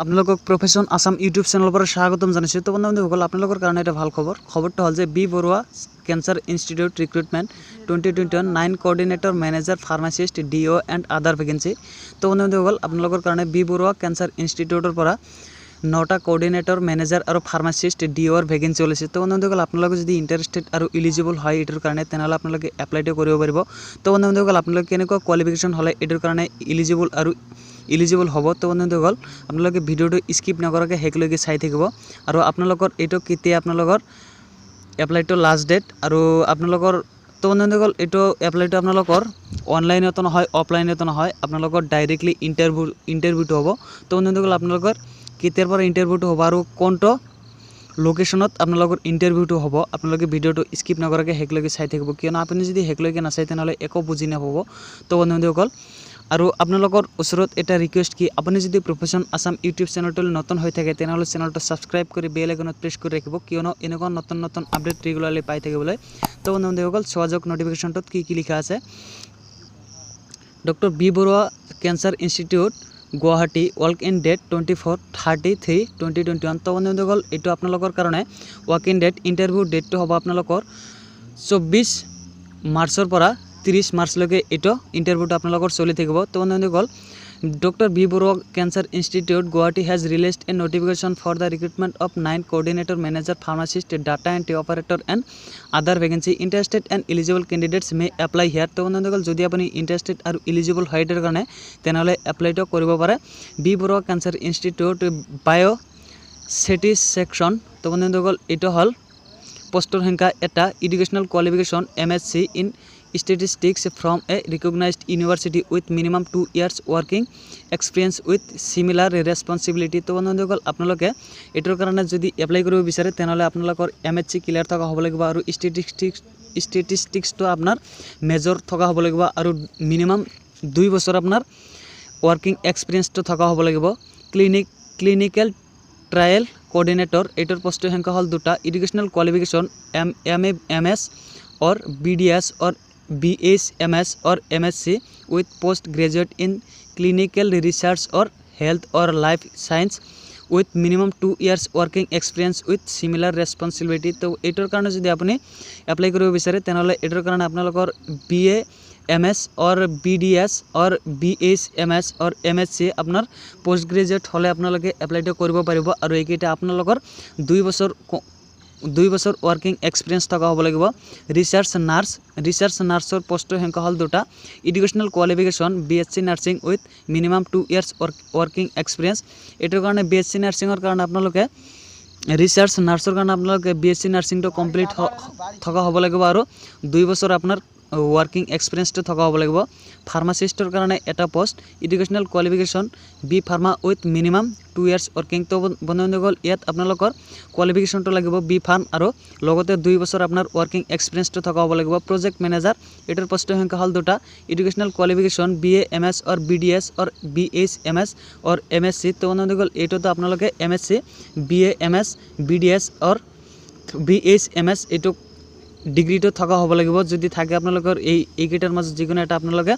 আপোনালোকক profession Assam YouTube চেনেলৰ পৰা স্বাগতম জনাইছোঁ। তো বন্ধুসকল আপোনালোকৰ কাৰণে এটা ভাল খবৰ। খবৰটো হ'ল যে B Barooah cancer Institute recruitment 2021 9 coordinator manager pharmacist DO and other vacancy. তো বন্ধুসকল আপোনালোকৰ কাৰণে বি বৰুৱা কেঞ্চাৰ ইনষ্টিটিউটৰ পৰা 9টা কোঅৰ্ডিনেটৰ মেনেজাৰ আৰু ফাৰ্মাচিষ্ট DOৰ ভেকেঞ্চি ওলাইছে। তো বন্ধুসকল আপোনালোকে যদি ইণ্টাৰেষ্টেড আৰু ইলিজিবল হয় এইটোৰ কাৰণে তেনেহ'লে আপোনালোকে এপ্লাইটো কৰিব পাৰিব। তো বন্ধুসকল আপোনালোকে কেনেকুৱা কোৱালিফিকেশ্যন হ'লে এইটোৰ কাৰণে ইলিজিবল হ'ব। তো বন্ধুসকল আপোনালোকে ভিডিঅ'টো স্কিপ নকৰাকৈ শেষলৈকে চাই থাকিব আৰু আপোনালোকৰ এইটো কেতিয়া আপোনালোকৰ এপ্লাইটো লাষ্ট ডেট আৰু আপোনালোকৰ তো বন্ধুসকল এইটো এপ্লাইটো আপোনালোকৰ অনলাইনতো নহয় অফলাইনতো নহয়, আপোনালোকৰ ডাইৰেক্টলি ইণ্টাৰভিউটো হ'ব। তো বন্ধুসকল আপোনালোকৰ কেতিয়াৰ পৰা ইণ্টাৰভিউটো হ'ব আৰু কোনটো লোকেশ্যনত আপোনালোকৰ ইণ্টাৰভিউটো হ'ব আপোনালোকে ভিডিঅ'টো স্কিপ নকৰাকৈ শেষলৈকে চাই থাকিব, কিয়নো আপুনি যদি শেষলৈকে নাচায় তেনেহ'লে একো বুজি নাপাব। তো বন্ধুসকল আৰু আপোনালোকৰ ওচৰত এটা ৰিকুৱেষ্ট কি, আপুনি যদি প্ৰফেশ্যন আসাম ইউটিউব চেনেলটোলৈ নতুন হৈ থাকে তেনেহ'লে চেনেলটো ছাবস্ক্ৰাইব কৰি বেল আইকনত প্ৰেছ কৰি ৰাখিব, কিয়নো এনেকুৱা নতুন আপডেট ৰেগুলাৰলি পাই থাকিবলৈ। তো বন্ধুসকল চোৱা যাওক নটিফিকেশ্যনটোত কি লিখা আছে। Doctor B Barooah cancer institute Guwahati walk in date 24/33/2021। তো বন্ধুসকল এইটো আপোনালোকৰ কাৰণে ৱাক ইন ডেট ইণ্টাৰভিউ ডেটটো হ'ব আপোনালোকৰ 24 মাৰ্চৰ পৰা 30 মাৰ্চলৈকে এইটো ইণ্টাৰভিউটো আপোনালোকৰ চলি থাকিব। তো বন্ধুসকল doctor B Barooah cancer institute Guwahati has released a notification for the recruitment of 9 coordinator manager pharmacist data entry operator and other vacancy interested and eligible candidates may apply here. তো বন্ধুসকল যদি আপুনি ইণ্টাৰেষ্টেড আৰু ইলিজিবল হয় এইটোৰ কাৰণে তেনেহ'লে এপ্লাইটো কৰিব পাৰে। বি বৰুৱা কেঞ্চাৰ ইনষ্টিটিউট বায়' ছেটিছফেকশ্যন। তো বন্ধুসকল এইটো হ'ল পোষ্টৰ সংখ্যা এটা, educational qualification MSc in statistics from a recognized university with minimum 2 years working experience with similar responsibility। তো বন্ধুসকল আপোনালোকে এইটোৰ কাৰণে যদি এপ্লাই কৰিব বিচাৰে তেনেহ'লে আপোনালোকৰ MSc ক্লিয়াৰ থকা হ'ব লাগিব আৰু ষ্টেটিষ্টিক্সটো আপোনাৰ মেজৰ থকা হ'ব লাগিব আৰু মিনিমাম 2 বছৰ আপোনাৰ ৱৰ্কিং এক্সপিৰিয়েঞ্চটো থকা হ'ব লাগিব। ক্লিনিকেল ট্ৰায়েল কোঅৰ্ডিনেটৰ এইটোৰ পোষ্টৰ সংখ্যা হ'ল 2টা, educational qualification MS or BDS or BHMS or MSc with postgraduate in clinical research or health or life science with minimum 2 years working experience with similar responsibility। তো এইটোৰ কাৰণে যদি আপুনি এপ্লাই কৰিব বিচাৰে তেনেহ'লে এইটোৰ কাৰণে আপোনালোকৰ BAMS or BDS or BHMS or MSc আপোনাৰ পোষ্ট গ্ৰেজুৱেট হ'লে আপোনালোকে এপ্লাইটো কৰিব পাৰিব আৰু এইকেইটা আপোনালোকৰ 2 বছৰ ৱৰ্কিং এক্সপিৰিয়েঞ্চ থকা হ'ব লাগিব। ৰিচাৰ্চ নাৰ্ছৰ পোষ্টৰ সংখ্যা হ'ল 2টা, educational qualification BSc nursing with minimum 2 years working experience. এইটোৰ কাৰণে BSc নাৰ্ছিঙৰ কাৰণে আপোনালোকে ৰিচাৰ্চ নাৰ্ছৰ কাৰণে আপোনালোকে BSc নাৰ্ছিংটো কমপ্লিট থকা হ'ব লাগিব আৰু 2 বছৰ আপোনাৰ ৱৰ্কিং এক্সপিৰিয়েঞ্চটো থকা হ'ব লাগিব। ফাৰ্মাচিষ্টৰ কাৰণে এটা post, educational qualification B pharma with minimum 2 years working. তো বন্ধুসকল ইয়াত আপোনালোকৰ কোৱালিফিকেশ্যনটো লাগিব বি ফাৰ্ম আৰু লগতে 2 বছৰ আপোনাৰ ৱৰ্কিং এক্সপিৰিয়েঞ্চটো থকা হ'ব লাগিব। প্ৰজেক্ট মেনেজাৰ এইটোৰ পোষ্টৰ সংখ্যা হ'ল 2টা, educational qualification BAMS or BDS or BHMS or MSc। তো বন্ধুসকল এইটোতো আপোনালোকে MSc BAMS BDS or BHMS এইটো ডিগ্ৰীটো থকা হ'ব লাগিব। যদি থাকে আপোনালোকৰ এইকেইটাৰ মাজত যিকোনো এটা আপোনালোকে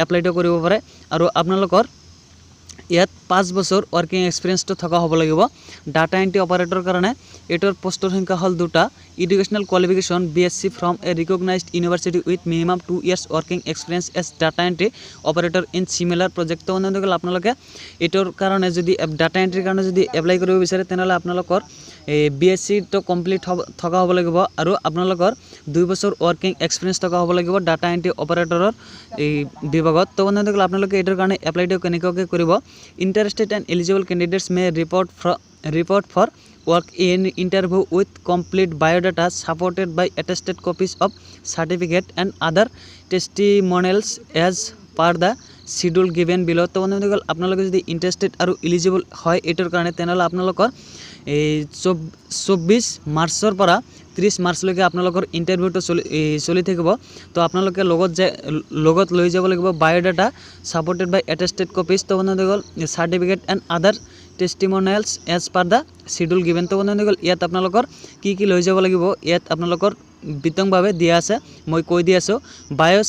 এপ্লাইটো কৰিব পাৰে আৰু আপোনালোকৰ ইয়াত 5 বছৰ ৱৰ্কিং এক্সপিৰিয়েঞ্চটো থকা হ'ব লাগিব। ডাটা এণ্ট্ৰি অপাৰেটৰ কাৰণে এইটোৰ পোষ্টৰ সংখ্যা হ'ল 2টা, educational qualification BSc from a recognised university with minimum 2 years working experience as data entry operator in similar project. তো বন্ধুসকল আপোনালোকে এইটোৰ কাৰণে যদি ডাটা এণ্ট্ৰিৰ কাৰণে যদি এপ্লাই কৰিব বিচাৰে তেনেহ'লে আপোনালোকৰ BScটো কমপ্লিট থকা হ'ব লাগিব আৰু আপোনালোকৰ 2 বছৰ ৱৰ্কিং এক্সপিৰিয়েঞ্চ থকা হ'ব লাগিব ডাটা এণ্ট্ৰি অপাৰেটৰৰ এই বিভাগত। তো বন্ধুসকল আপোনালোকে এইটোৰ কাৰণে এপ্লাইটো কেনেকুৱাকৈ কৰিব, interested and eligible candidates may report for work in interview with complete biodata supported by attested copies of certificate and other testimonials as per the schedule given below। তো বন্ধুসকল আপোনালোকে যদি ইণ্টাৰেষ্টেড আৰু ইলিজিবল হয় এইটোৰ কাৰণে তেনেহ'লে আপোনালোকৰ 24 মাৰ্চৰ পৰা 30 মাৰ্চলৈকে আপোনালোকৰ ইণ্টাৰভিউটো চলি থাকিব। তো আপোনালোকে লগত লৈ যাব লাগিব biodata supported by attested copies. তো বন্ধুসকল certificate and other testimonials as per the schedule given. তো বন্ধুসকল ইয়াত আপোনালোকৰ কি লৈ যাব লাগিব ইয়াত আপোনালোকৰ বিতংভাৱে দিয়া আছে, মই কৈ দি আছোঁ। বায়'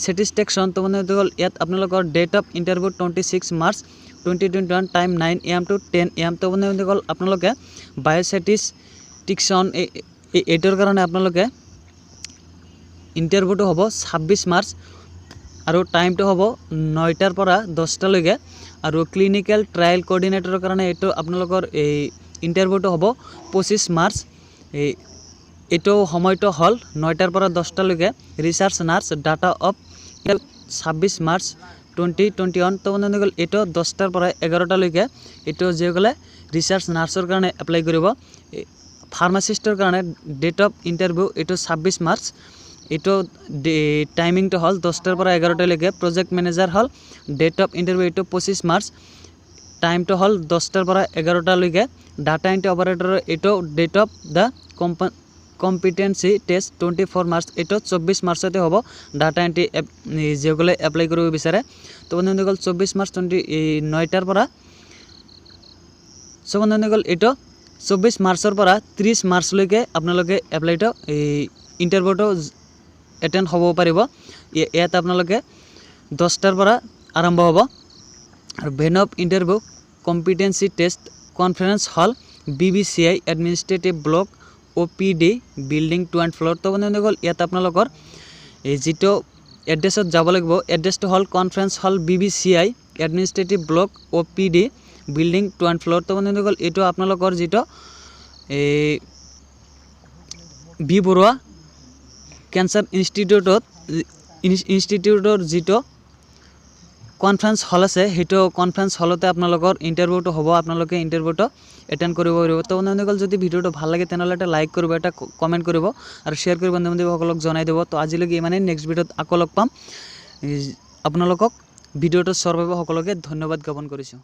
ছেটিছফেকশ্যন তো বন্ধুসকল ইয়াত আপোনালোকৰ date of interview 26 March 2021 time 9 AM to 10 AM। তো বন্ধুসকল আপোনালোকে বায়োষ্টেটিষ্টিক্সন এইটোৰ কাৰণে আপোনালোকে ইণ্টাৰভিউটো হ'ব 26 মাৰ্চ আৰু টাইমটো হ'ব 9টাৰ পৰা 10টালৈকে। আৰু ক্লিনিকেল ট্ৰায়েল কোঅৰ্ডিনেটৰৰ কাৰণে এইটো আপোনালোকৰ এই ইণ্টাৰভিউটো হ'ব 25 মাৰ্চ। এইটো সময়টো হ'ল 9টাৰ পৰা 10টালৈকে। Research nurse date of 26 March 2021। তো বন্ধুসকল এইটো 10টাৰ পৰা 11টালৈকে। এইটো যিসকলে ৰিচাৰ্চ নাৰ্ছৰ কাৰণে এপ্লাই কৰিব। ফাৰ্মাচিষ্টৰ কাৰণে ডেট অফ ইণ্টাৰভিউ এইটো 26 মাৰ্চ। এইটো টাইমিংটো হ'ল 10টাৰ পৰা 11টালৈকে। প্ৰজেক্ট মেনেজাৰ হ'ল ডেট অফ ইণ্টাৰভিউ এইটো 25 মাৰ্চ। টাইমটো হ'ল 10টাৰ পৰা 11টালৈকে। ডাটা এণ্ট্ৰি অপাৰেটৰৰ এইটো date of the competency test 24 March. এইটো 24 মাৰ্চতে হ'ব ডাটা এণ্ট্ৰি যিসকলে এপ্লাই কৰিব বিচাৰে। তো বন্ধুসকল 24 মাৰ্চ 9টাৰ পৰা। চ' বন্ধুসকল এইটো 24 মাৰ্চৰ পৰা 30 মাৰ্চলৈকে আপোনালোকে এপ্লাইটো ইণ্টাৰভিউটো এটেণ্ড হ'ব পাৰিব। ইয়াত আপোনালোকে 10টাৰ পৰা আৰম্ভ হ'ব। আৰু venue of interview competency test conference hall BBCI administrative block OPD building 2 and 4। তো বন্ধুসকল ইয়াত আপোনালোকৰ যিটো এড্ৰেছত যাব লাগিব, এড্ৰেছটো হ'ল conference hall BBCI administrative block OPD building 2 and 4। তো বন্ধুসকল এইটো আপোনালোকৰ যিটো বি বৰুৱা কেঞ্চাৰ ইনষ্টিটিউটৰ যিটো কনফাৰেন্স হল আছে, সেইটো কনফাৰেন্স হলতে আপোনালোকৰ ইণ্টাৰভিউটো হ'ব। আপোনালোকে ইণ্টাৰভিউটো এটেণ্ড কৰিব পাৰিব। তো বন্ধুসকল যদি ভিডিঅ'টো ভাল লাগে তেনেহ'লে এটা লাইক কৰিব, এটা কমেণ্ট কৰিব আৰু শ্বেয়াৰ কৰি বন্ধু বান্ধৱীসকলক জনাই দিব। তো আজিলৈকে ইমানেই। নেক্সট ভিডিঅ'ত আকৌ লগ পাম। আপোনালোকক ভিডিঅ'টো চোৱাৰ বাবে সকলোকে ধন্যবাদ জ্ঞাপন কৰিছোঁ।